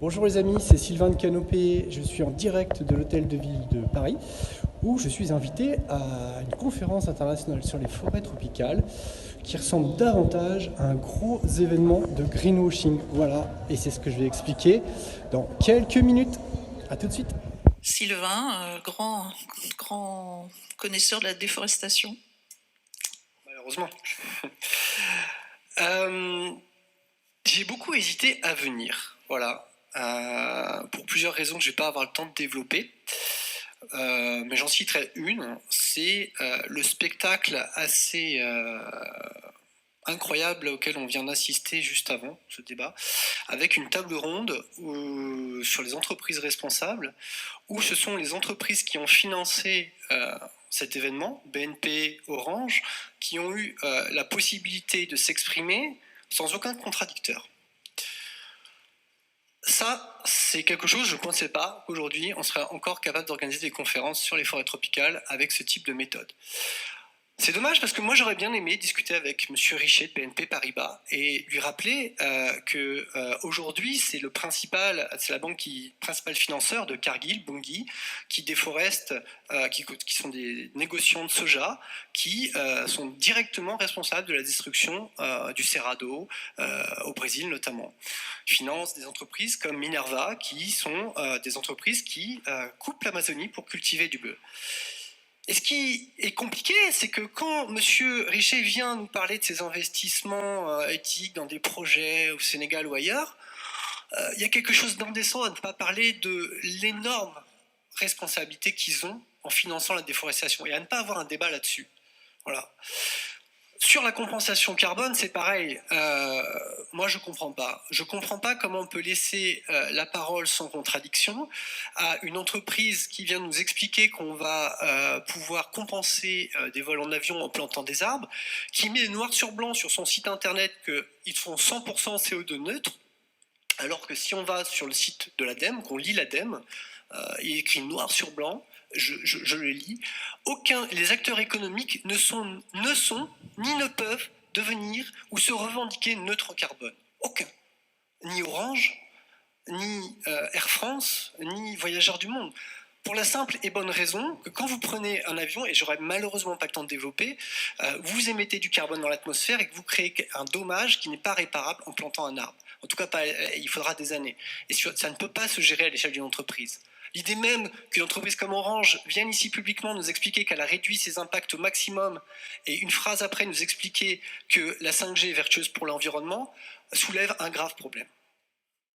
Bonjour les amis, c'est Sylvain de Canopée, je suis en direct de l'hôtel de ville de Paris où je suis invité à une conférence internationale sur les forêts tropicales qui ressemble davantage à un gros événement de greenwashing. Voilà, et c'est ce que je vais expliquer dans quelques minutes. A tout de suite. Sylvain, grand connaisseur de la déforestation. Malheureusement. Euh, j'ai beaucoup hésité à venir, voilà, pour plusieurs raisons que je ne vais pas avoir le temps de développer. Mais j'en citerai une, c'est le spectacle assez incroyable auquel on vient d'assister juste avant ce débat, avec une table ronde sur les entreprises responsables, où ce sont les entreprises qui ont financé cet événement, BNP, Orange, qui ont eu la possibilité de s'exprimer sans aucun contradicteur. Ça, c'est quelque chose, je ne pensais pas qu'aujourd'hui, on serait encore capable d'organiser des conférences sur les forêts tropicales avec ce type de méthode. C'est dommage parce que moi j'aurais bien aimé discuter avec M. Richet de BNP Paribas et lui rappeler que aujourd'hui c'est la banque principal financeur de Cargill, Bunge, qui déforeste, qui sont des négociants de soja, qui sont directement responsables de la destruction du Cerrado au Brésil notamment. Ils financent des entreprises comme Minerva, qui sont des entreprises qui coupent l'Amazonie pour cultiver du bleu. Et ce qui est compliqué, c'est que quand M. Richet vient nous parler de ses investissements éthiques dans des projets au Sénégal ou ailleurs, il y a quelque chose d'indécent à ne pas parler de l'énorme responsabilité qu'ils ont en finançant la déforestation et à ne pas avoir un débat là-dessus. Voilà. Sur la compensation carbone, c'est pareil. Moi, je comprends pas. Je comprends pas comment on peut laisser la parole sans contradiction à une entreprise qui vient nous expliquer qu'on va pouvoir compenser des vols en avion en plantant des arbres, qui met noir sur blanc sur son site internet qu'ils font 100% CO2 neutre, alors que si on va sur le site de l'ADEME, qu'on lit l'ADEME, il est écrit noir sur blanc, je le lis, les acteurs économiques ne sont ni ne peuvent devenir ou se revendiquer neutres carbone. Aucun. Ni Orange, ni Air France, ni Voyageurs du Monde. Pour la simple et bonne raison que quand vous prenez un avion, et j'aurais malheureusement pas le temps de développer, vous émettez du carbone dans l'atmosphère et que vous créez un dommage qui n'est pas réparable en plantant un arbre. En tout cas, il faudra des années. Et ça ne peut pas se gérer à l'échelle d'une entreprise. L'idée même qu'une entreprise comme Orange vienne ici publiquement nous expliquer qu'elle a réduit ses impacts au maximum et une phrase après nous expliquer que la 5G est vertueuse pour l'environnement soulève un grave problème.